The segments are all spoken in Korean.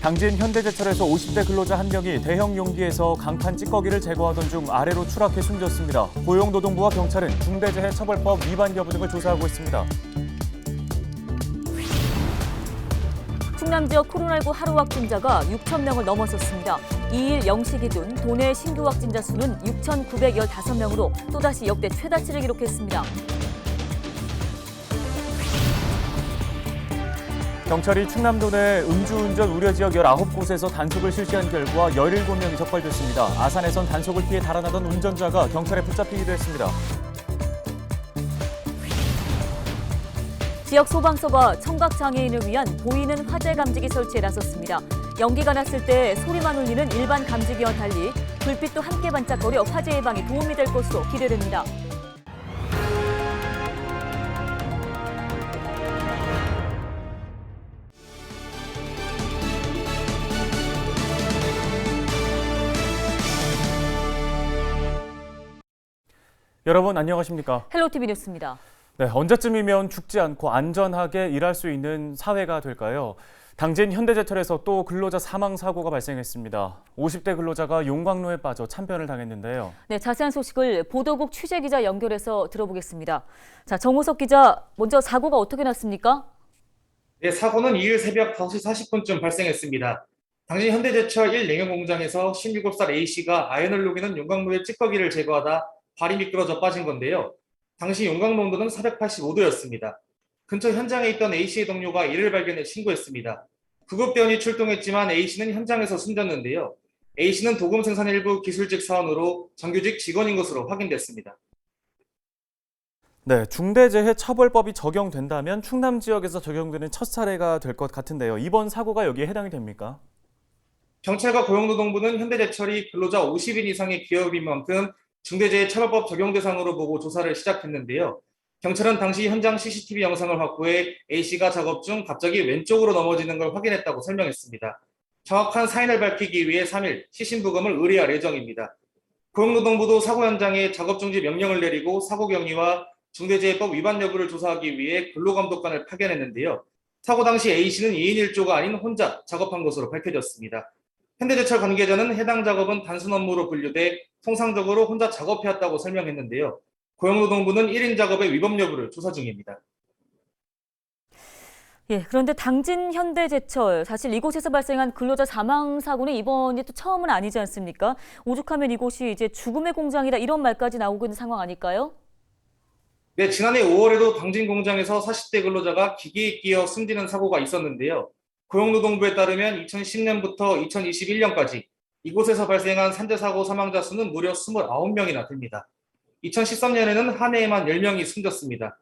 당진 현대제철에서 50대 근로자 한 명이 대형 용기에서 강판 찌꺼기를 제거하던 중 아래로 추락해 숨졌습니다. 고용노동부와 경찰은 중대재해처벌법 위반 여부 등을 조사하고 있습니다. 충남 지역 코로나19 하루 확진자가 6천 명을 넘어섰습니다. 2일 0시 기준 도내 신규 확진자 수는 6,915명으로 또다시 역대 최다치를 기록했습니다. 경찰이 충남도 내 음주운전 우려 지역 19곳에서 단속을 실시한 결과 17명이 적발됐습니다. 아산에선 단속을 피해 달아나던 운전자가 경찰에 붙잡히기도 했습니다. 지역 소방서가 청각장애인을 위한 보이는 화재 감지기 설치에 나섰습니다. 연기가 났을 때 소리만 울리는 일반 감지기와 달리 불빛도 함께 반짝거려 화재 예방에 도움이 될 것으로 기대됩니다. 여러분 안녕하십니까? 헬로티비 뉴스입니다. 네, 언제쯤이면 죽지 않고 안전하게 일할 수 있는 사회가 될까요? 당진 현대제철에서 또 근로자 사망 사고가 발생했습니다. 50대 근로자가 용광로에 빠져 참변을 당했는데요. 네, 자세한 소식을 보도국 취재기자 연결해서 들어보겠습니다. 자, 정호석 기자, 먼저 사고가 어떻게 났습니까? 네, 사고는 2일 새벽 5시 40분쯤 발생했습니다. 당진 현대제철 1냉용 공장에서 17살 A씨가 아연을 녹이는 용광로의 찌꺼기를 제거하다 발이 미끄러져 빠진 건데요. 당시 용광로 온도는 485도였습니다. 근처 현장에 있던 A씨의 동료가 이를 발견해 신고했습니다. 구급대원이 출동했지만 A씨는 현장에서 숨졌는데요. A씨는 도금 생산 일부 기술직 사원으로 정규직 직원인 것으로 확인됐습니다. 네, 중대재해처벌법이 적용된다면 충남 지역에서 적용되는 첫 사례가 될 것 같은데요. 이번 사고가 여기에 해당이 됩니까? 경찰과 고용노동부는 현대제철이 근로자 50인 이상의 기업인 만큼 중대재해처벌법 적용 대상으로 보고 조사를 시작했는데요. 경찰은 당시 현장 CCTV 영상을 확보해 A씨가 작업 중 갑자기 왼쪽으로 넘어지는 걸 확인했다고 설명했습니다. 정확한 사인을 밝히기 위해 3일 시신부검을 의뢰할 예정입니다. 고용노동부도 사고 현장에 작업 중지 명령을 내리고 사고 경위와 중대재해법 위반 여부를 조사하기 위해 근로감독관을 파견했는데요. 사고 당시 A씨는 2인 1조가 아닌 혼자 작업한 것으로 밝혀졌습니다. 현대제철 관계자는 해당 작업은 단순 업무로 분류돼 통상적으로 혼자 작업해왔다고 설명했는데요. 고용노동부는 1인 작업의 위법 여부를 조사 중입니다. 예, 그런데 당진 현대제철, 사실 이곳에서 발생한 근로자 사망 사고는 이번이 또 처음은 아니지 않습니까? 오죽하면 이곳이 이제 죽음의 공장이다 이런 말까지 나오고 있는 상황 아닐까요? 네, 지난해 5월에도 당진 공장에서 40대 근로자가 기계에 끼어 숨지는 사고가 있었는데요. 고용노동부에 따르면 2010년부터 2021년까지 이곳에서 발생한 산재사고 사망자 수는 무려 29명이나 됩니다. 2013년에는 한 해에만 10명이 숨졌습니다.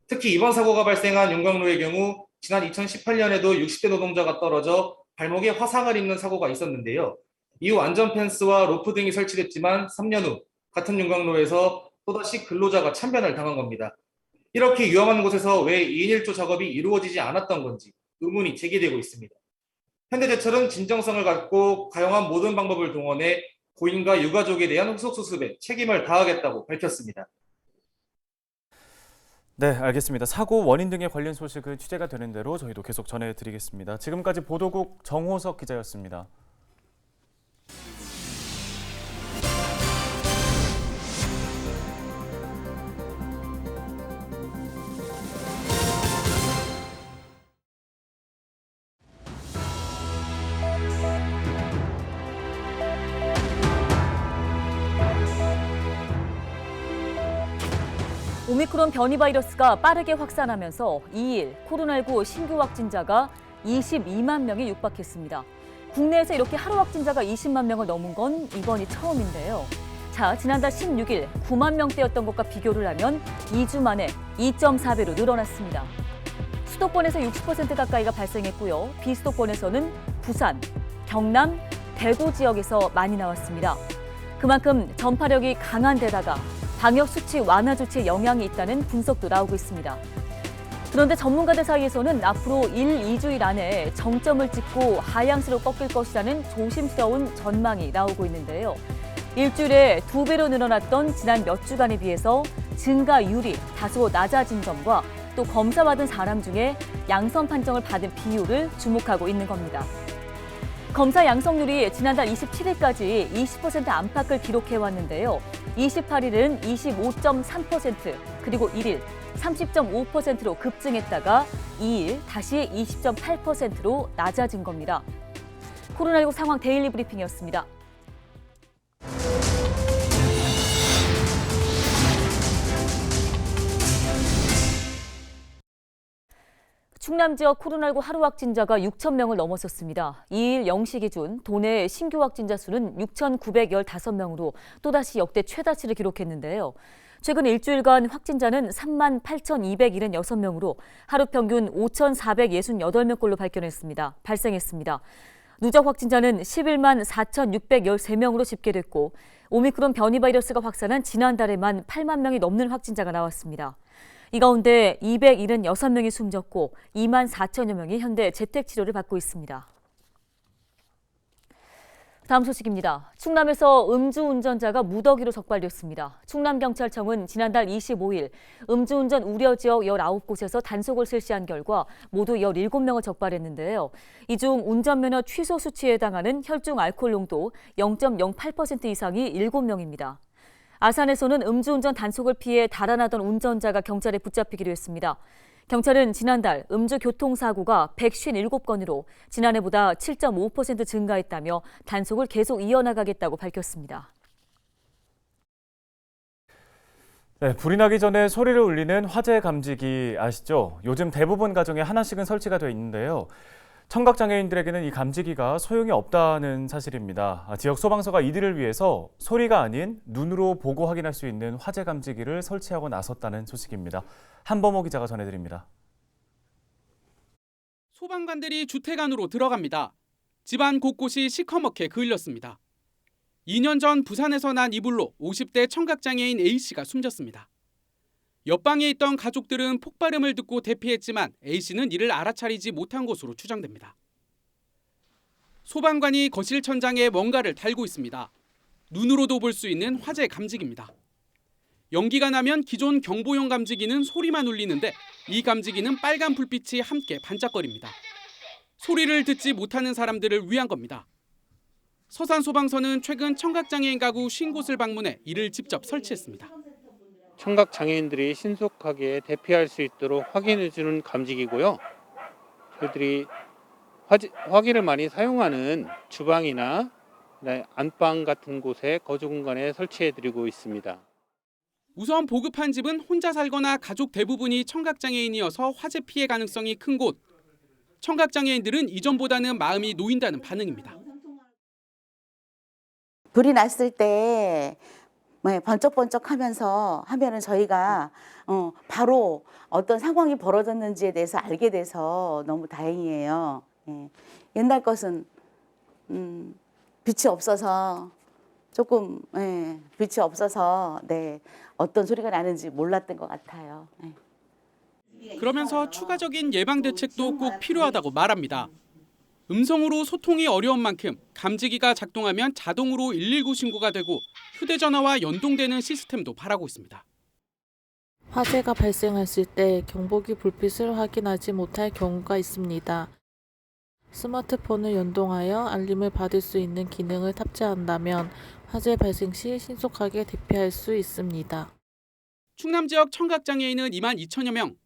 특히 이번 사고가 발생한 용광로의 경우 지난 2018년에도 60대 노동자가 떨어져 발목에 화상을 입는 사고가 있었는데요. 이후 안전펜스와 로프 등이 설치됐지만 3년 후 같은 용광로에서 또다시 근로자가 참변을 당한 겁니다. 이렇게 위험한 곳에서 왜 2인 1조 작업이 이루어지지 않았던 건지 의문이 제기되고 있습니다. 현대제철은 진정성을 갖고 가용한 모든 방법을 동원해 고인과 유가족에 대한 후속수습에 책임을 다하겠다고 밝혔습니다. 네, 알겠습니다. 사고 원인 등에 관련 소식은 취재가 되는 대로 저희도 계속 전해드리겠습니다. 지금까지 보도국 정호석 기자였습니다. 오미크론 변이 바이러스가 빠르게 확산하면서 2일 코로나19 신규 확진자가 22만 명에 육박했습니다. 국내에서 이렇게 하루 확진자가 20만 명을 넘은 건 이번이 처음인데요. 자, 지난달 16일 9만 명대였던 것과 비교를 하면 2주 만에 2.4배로 늘어났습니다. 수도권에서 60% 가까이가 발생했고요. 비수도권에서는 부산, 경남, 대구 지역에서 많이 나왔습니다. 그만큼 전파력이 강한 데다가 방역수칙 완화 조치에 영향이 있다는 분석도 나오고 있습니다. 그런데 전문가들 사이에서는 앞으로 1-2주일 안에 정점을 찍고 하향세로 꺾일 것이라는 조심스러운 전망이 나오고 있는데요. 일주일에 2배로 늘어났던 지난 몇 주간에 비해서 증가율이 다소 낮아진 점과 또 또 검사받은 사람 중에 양성 판정을 받은 비율을 주목하고 있는 겁니다. 검사 양성률이 지난달 27일까지 20% 안팎을 기록해왔는데요. 28일은 25.3%, 그리고 1일 30.5%로 급증했다가 2일 다시 20.8%로 낮아진 겁니다. 코로나19 상황 데일리 브리핑이었습니다. 충남 지역 코로나19 하루 확진자가 6천 명을 넘어섰습니다. 2일 0시 기준 도내 신규 확진자 수는 6,915명으로 또다시 역대 최다치를 기록했는데요. 최근 일주일간 확진자는 38,276명으로 하루 평균 5,468명꼴로 발생했습니다. 누적 확진자는 11만 4,613명으로 집계됐고 오미크론 변이 바이러스가 확산한 지난달에만 8만 명이 넘는 확진자가 나왔습니다. 이 가운데 276명이 숨졌고 2만 4천여 명이 현재 재택치료를 받고 있습니다. 다음 소식입니다. 충남에서 음주운전자가 무더기로 적발됐습니다. 충남경찰청은 지난달 25일 음주운전 우려 지역 19곳에서 단속을 실시한 결과 모두 17명을 적발했는데요. 이 중 운전면허 취소 수치에 해당하는 혈중 알코올 농도 0.08% 이상이 7명입니다. 아산에서는 음주운전 단속을 피해 달아나던 운전자가 경찰에 붙잡히기로 했습니다. 경찰은 지난달 음주 교통사고가 157건으로 지난해보다 7.5% 증가했다며 단속을 계속 이어나가겠다고 밝혔습니다. 네, 불이 나기 전에 소리를 울리는 화재 감지기 아시죠? 요즘 대부분 가정에 하나씩은 설치가 돼 있는데요. 청각장애인들에게는 이 감지기가 소용이 없다는 사실입니다. 지역 소방서가 이들을 위해서 소리가 아닌 눈으로 보고 확인할 수 있는 화재 감지기를 설치하고 나섰다는 소식입니다. 한범호 기자가 전해드립니다. 소방관들이 주택 안으로 들어갑니다. 집안 곳곳이 시커멓게 그을렸습니다. 2년 전 부산에서 난 이불로 50대 청각장애인 A씨가 숨졌습니다. 옆방에 있던 가족들은 폭발음을 듣고 대피했지만 A씨는 이를 알아차리지 못한 것으로 추정됩니다. 소방관이 거실 천장에 뭔가를 달고 있습니다. 눈으로도 볼 수 있는 화재 감지기입니다. 연기가 나면 기존 경보용 감지기는 소리만 울리는데 이 감지기는 빨간 불빛이 함께 반짝거립니다. 소리를 듣지 못하는 사람들을 위한 겁니다. 서산소방서는 최근 청각장애인 가구 50곳을 방문해 이를 직접 설치했습니다. 청각장애인들이 신속하게 대피할 수 있도록 확인해주는 감지기고요. 저희들이 화기를 많이 사용하는 주방이나 안방 같은 곳에 거주 공간에 설치해드리고 있습니다. 우선 보급한 집은 혼자 살거나 가족 대부분이 청각장애인이어서 화재 피해 가능성이 큰 곳. 청각장애인들은 이전보다는 마음이 놓인다는 반응입니다. 불이 났을 때 번쩍번쩍하면서 하면은 저희가 바로 어떤 상황이 벌어졌는지에 대해서 알게 돼서 너무 다행이에요. 옛날 것은 빛이 없어서 조금 빛이 없어서 어떤 소리가 나는지 몰랐던 것 같아요. 그러면서 추가적인 예방 대책도 꼭 필요하다고 말합니다. 음성으로 소통이 어려운 만큼 감지기가 작동하면 자동으로 119 신고가 되고 휴대전화와 연동되는 시스템도 바라고 있습니다. 화재가 발생했을 때 경보기 불빛을 확인하지 못할 경우가 있습니다. 스마트폰을 연동하여 알림을 받을 수 있는 기능을 탑재한다면 화재 발생 시 신속하게 대피할 수 있습니다. 충남 지역 청각장애인은 2만 2천여 명.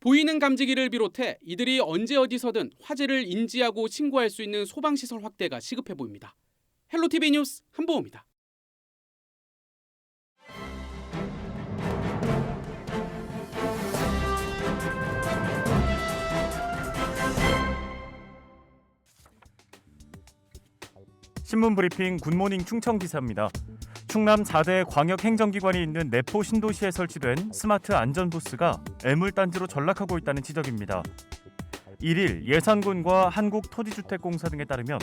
보이는 감지기를 비롯해 이들이 언제 어디서든 화재를 인지하고 신고할 수 있는 소방시설 확대가 시급해 보입니다. 헬로티비 뉴스 한보호입니다. 신문 브리핑 굿모닝 충청 기사입니다. 충남 4대 광역행정기관이 있는 내포 신도시에 설치된 스마트 안전부스가 애물단지로 전락하고 있다는 지적입니다. 1일 예산군과 한국토지주택공사 등에 따르면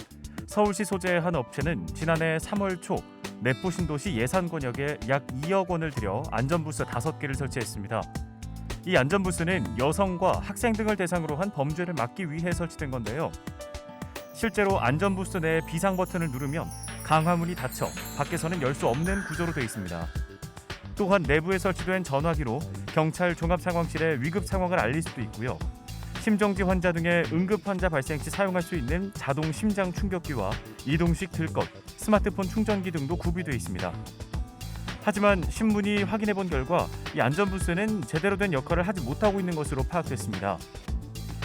서울시 소재의 한 업체는 지난해 3월 초 내포 신도시 예산권역에 약 2억 원을 들여 안전부스 5개를 설치했습니다. 이 안전부스는 여성과 학생 등을 대상으로 한 범죄를 막기 위해 설치된 건데요. 실제로 안전부스 내 비상 버튼을 누르면 강화문이 닫혀 밖에서는 열 수 없는 구조로 되어 있습니다. 또한 내부에 설치된 전화기로 경찰 종합상황실에 위급 상황을 알릴 수도 있고요. 심정지 환자 등의 응급 환자 발생 시 사용할 수 있는 자동 심장 충격기와 이동식 들것, 스마트폰 충전기 등도 구비되어 있습니다. 하지만 신문이 확인해본 결과 이 안전부스는 제대로 된 역할을 하지 못하고 있는 것으로 파악됐습니다.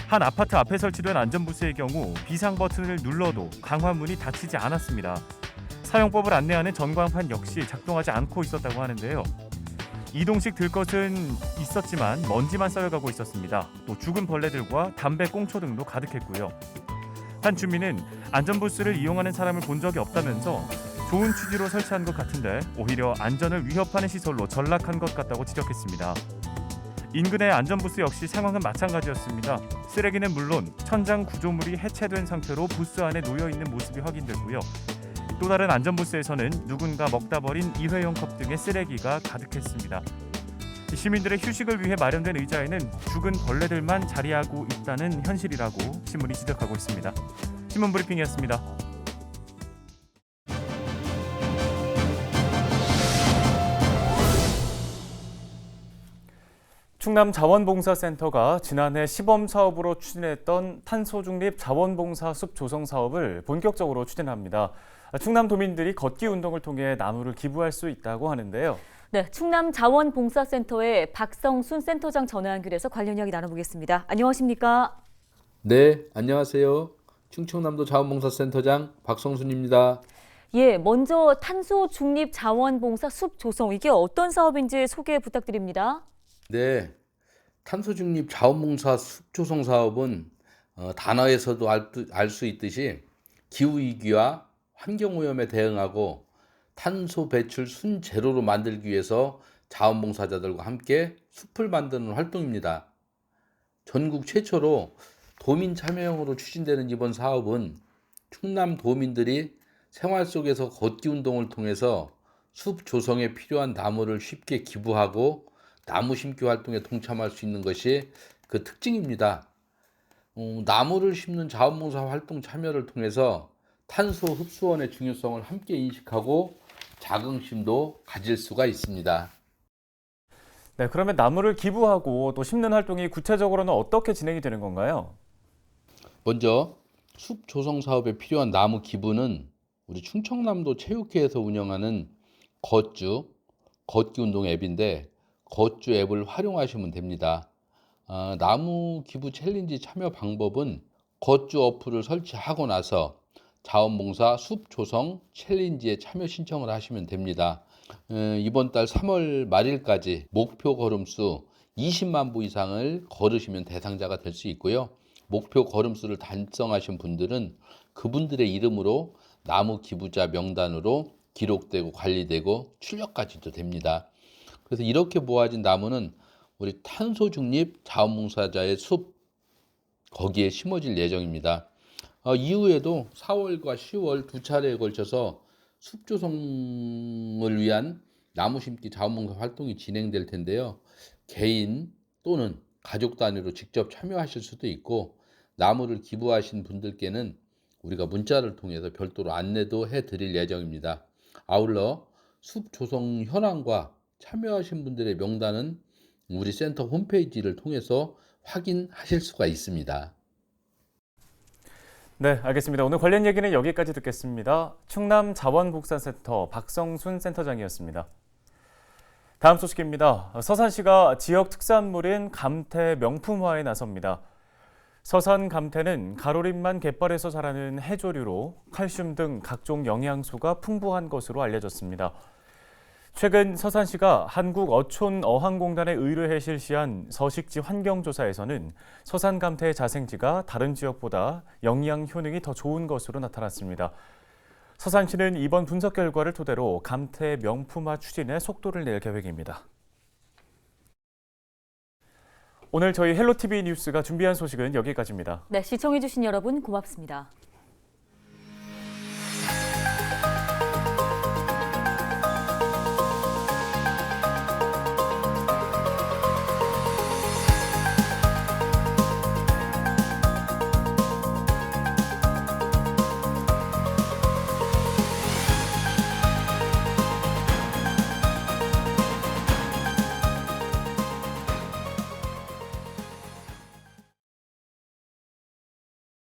한 아파트 앞에 설치된 안전부스의 경우 비상 버튼을 눌러도 강화문이 닫히지 않았습니다. 사용법을 안내하는 전광판 역시 작동하지 않고 있었다고 하는데요. 이동식 들것은 있었지만 먼지만 쌓여가고 있었습니다. 또 죽은 벌레들과 담배 꽁초 등도 가득했고요. 한 주민은 안전부스를 이용하는 사람을 본 적이 없다면서 좋은 취지로 설치한 것 같은데 오히려 안전을 위협하는 시설로 전락한 것 같다고 지적했습니다. 인근의 안전부스 역시 상황은 마찬가지였습니다. 쓰레기는 물론 천장 구조물이 해체된 상태로 부스 안에 놓여있는 모습이 확인됐고요. 또 다른 안전부스에서는 누군가 먹다 버린 일회용 컵 등의 쓰레기가 가득했습니다. 시민들의 휴식을 위해 마련된 의자에는 죽은 벌레들만 자리하고 있다는 현실이라고 신문이 지적하고 있습니다. 신문브리핑이었습니다. 충남자원봉사센터가 지난해 시범사업으로 추진했던 탄소중립 자원봉사 숲 조성 사업을 본격적으로 추진합니다. 충남도민들이 걷기 운동을 통해 나무를 기부할 수 있다고 하는데요. 네, 충남자원봉사센터의 박성순 센터장 전화 연결해서 관련 이야기 나눠보겠습니다. 안녕하십니까? 네, 안녕하세요. 충청남도 자원봉사센터장 박성순입니다. 예, 먼저 탄소 중립 자원봉사 숲 조성, 이게 어떤 사업인지 소개 부탁드립니다. 네, 탄소중립 자원봉사 숲조성 사업은 단어에서도 알 수 있듯이 기후위기와 환경오염에 대응하고 탄소 배출 순제로로 만들기 위해서 자원봉사자들과 함께 숲을 만드는 활동입니다. 전국 최초로 도민 참여형으로 추진되는 이번 사업은 충남 도민들이 생활 속에서 걷기 운동을 통해서 숲 조성에 필요한 나무를 쉽게 기부하고 나무 심기 활동에 동참할 수 있는 것이 그 특징입니다. 나무를 심는 자원봉사 활동 참여를 통해서 탄소 흡수원의 중요성을 함께 인식하고 자긍심도 가질 수가 있습니다. 네, 그러면 나무를 기부하고 또 심는 활동이 구체적으로는 어떻게 진행이 되는 건가요? 먼저 숲 조성 사업에 필요한 나무 기부는 우리 충청남도 체육회에서 운영하는 걷주 걷기 운동 앱인데 걷주 앱을 활용하시면 됩니다. 나무 기부 챌린지 참여 방법은 걷주 어플을 설치하고 나서 자원봉사 숲 조성 챌린지에 참여 신청을 하시면 됩니다. 이번 달 3월 말일까지 목표 걸음수 20만 보 이상을 걸으시면 대상자가 될 수 있고요. 목표 걸음수를 달성하신 분들은 그분들의 이름으로 나무 기부자 명단으로 기록되고 관리되고 출력까지도 됩니다. 그래서 이렇게 모아진 나무는 우리 탄소 중립 자원봉사자의 숲 거기에 심어질 예정입니다. 이후에도 4월과 10월 두 차례에 걸쳐서 숲 조성을 위한 나무 심기 자원봉사 활동이 진행될 텐데요. 개인 또는 가족 단위로 직접 참여하실 수도 있고 나무를 기부하신 분들께는 우리가 문자를 통해서 별도로 안내도 해드릴 예정입니다. 아울러 숲 조성 현황과 참여하신 분들의 명단은 우리 센터 홈페이지를 통해서 확인하실 수가 있습니다. 네, 알겠습니다. 오늘 관련 얘기는 여기까지 듣겠습니다. 충남자원복사센터 박성순 센터장이었습니다. 다음 소식입니다. 서산시가 지역 특산물인 감태 명품화에 나섭니다. 서산 감태는 가로림만 갯벌에서 자라는 해조류로 칼슘 등 각종 영양소가 풍부한 것으로 알려졌습니다. 최근 서산시가 한국어촌어항공단에 의뢰해 실시한 서식지 환경조사에서는 서산 감태의 자생지가 다른 지역보다 영양 효능이 더 좋은 것으로 나타났습니다. 서산시는 이번 분석 결과를 토대로 감태 명품화 추진에 속도를 낼 계획입니다. 오늘 저희 헬로티비 뉴스가 준비한 소식은 여기까지입니다. 네, 시청해주신 여러분 고맙습니다.